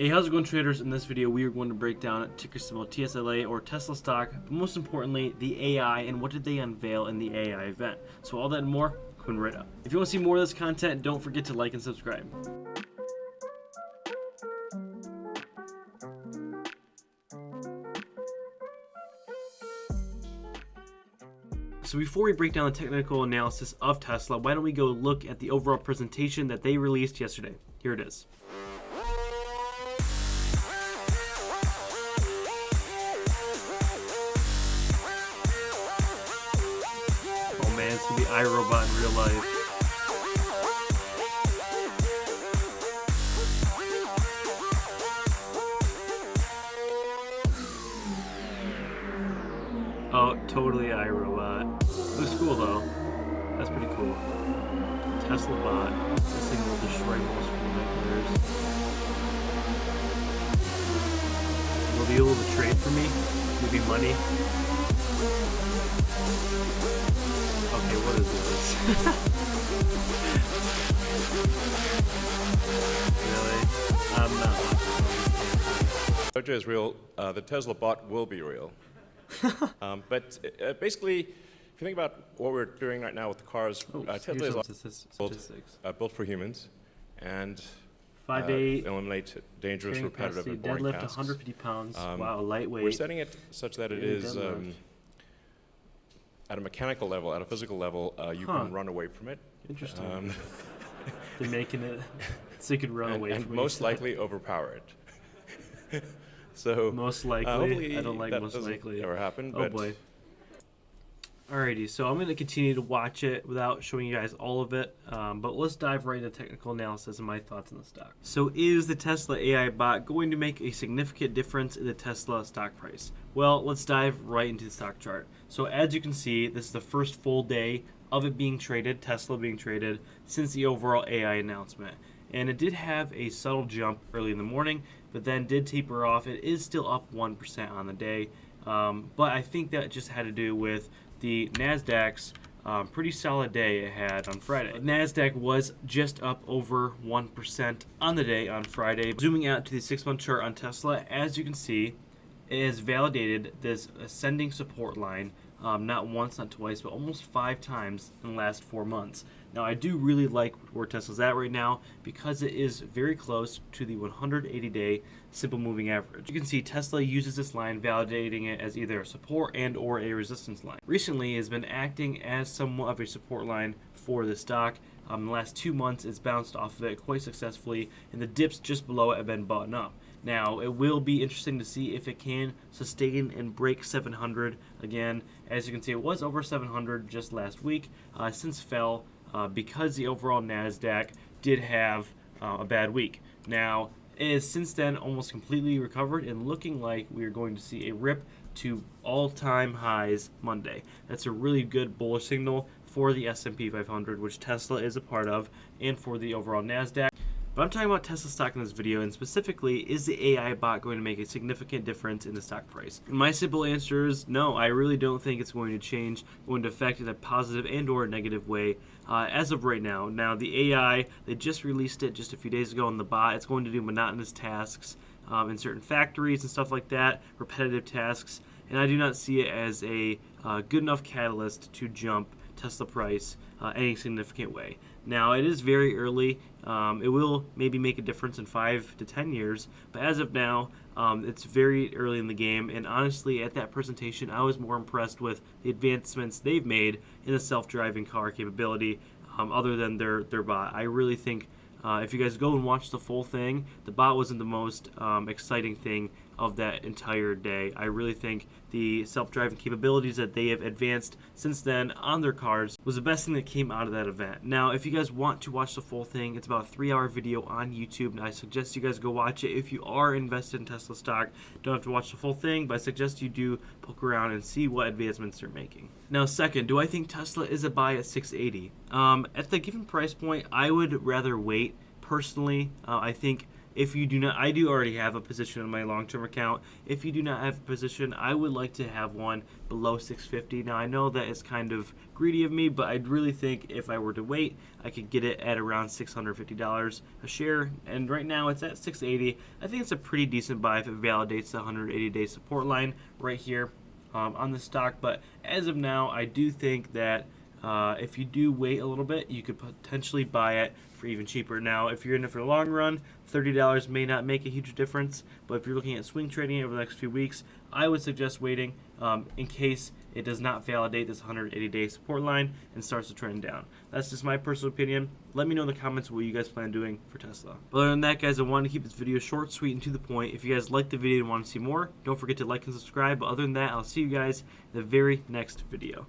Hey, how's it going, traders? In this video, we are going to break down ticker symbol TSLA or Tesla stock, but most importantly, the AI and what did they unveil in the AI event. So all that and more, coming right up. If you want to see more of this content, don't forget to like and subscribe. So before we break down the technical analysis of Tesla, why don't we go look at the overall presentation that they released yesterday. Here it is. Oh man, it's gonna be iRobot in real life. Oh, totally iRobot. Looks cool though. That's pretty cool. Tesla bot. This thing will destroy most nightmares. Will be able to trade for me? Maybe money? Okay, what is this? Really? I'm not watching. Dojo is real. The Tesla bot will be real. But basically, if you think about what we're doing right now with the cars, Tesla is built for humans and 5'8", eliminate dangerous, repetitive, and boring deadlift tasks. 150 pounds. Wow, lightweight. We're setting it such that it is at a mechanical level, at a physical level, you can run away from it. Interesting. They're making it so you can run away from it. And most likely overpower it. So most likely, I don't like most likely. Never happen. Oh boy. Alrighty, so I'm going to continue to watch it without showing you guys all of it, but let's dive right into technical analysis and my thoughts on the stock. So is the Tesla AI bot going to make a significant difference in the Tesla stock price? Well, let's dive right into the stock chart. So as you can see, this is the first full day of it being traded, Tesla being traded, since the overall AI announcement. And it did have a subtle jump early in the morning, but then did taper off. It is still up 1% on the day, but I think that just had to do with the NASDAQ's pretty solid day it had on Friday. NASDAQ was just up over 1% on the day on Friday. Zooming out to the 6-month chart on Tesla, as you can see, it has validated this ascending support line not once, not twice, but almost 5 times in the last 4 months. Now, I do really like where Tesla's at right now because it is very close to the 180-day simple moving average. You can see Tesla uses this line, validating it as either a support and or a resistance line. Recently, it has been acting as somewhat of a support line for the stock. In the last 2 months, it's bounced off of it quite successfully, and the dips just below it have been buttoned up. Now, it will be interesting to see if it can sustain and break 700 again. As you can see, it was over 700 just last week, since fell because the overall NASDAQ did have a bad week. Now, it has since then almost completely recovered and looking like we are going to see a rip to all-time highs Monday. That's a really good bullish signal for the S&P 500, which Tesla is a part of, and for the overall NASDAQ. But I'm talking about Tesla stock in this video, and specifically, is the AI bot going to make a significant difference in the stock price? And my simple answer is no. I really don't think it's going to change, going to affect it in a positive and or a negative way as of right now. Now, the AI, they just released it just a few days ago on the bot. It's going to do monotonous tasks in certain factories and stuff like that, repetitive tasks, and I do not see it as a good enough catalyst to jump Tesla price any significant way. Now, it is very early. It will maybe make a difference in 5 to 10 years, but as of now, it's very early in the game, and honestly, at that presentation, I was more impressed with the advancements they've made in the self-driving car capability other than their bot. I really think if you guys go and watch the full thing, the bot wasn't the most exciting thing of that entire day. I really think the self-driving capabilities that they have advanced since then on their cars was the best thing that came out of that event. Now, if you guys want to watch the full thing, it's about a 3-hour video on YouTube, and I suggest you guys go watch it. If you are invested in Tesla stock, don't have to watch the full thing, but I suggest you do poke around and see what advancements they're making. Now, second, do I think Tesla is a buy at 680? At the given price point, I would rather wait. Personally, I think If you do not, I do already have a position in my long-term account. If you do not have a position, I would like to have one below 650. Now I know that is kind of greedy of me, but I really think if I were to wait, I could get it at around $650 a share. And right now it's at 680. I think it's a pretty decent buy if it validates the 180-day support line right here on the stock. But as of now, I do think that if you do wait a little bit, you could potentially buy it for even cheaper. Now, if you're in it for the long run, $30 may not make a huge difference, but if you're looking at swing trading over the next few weeks, I would suggest waiting in case it does not validate this 180-day support line and starts to trend down. That's just my personal opinion. Let me know in the comments what you guys plan on doing for Tesla. But other than that, guys, I wanted to keep this video short, sweet, and to the point. If you guys liked the video and want to see more, don't forget to like and subscribe. But other than that, I'll see you guys in the very next video.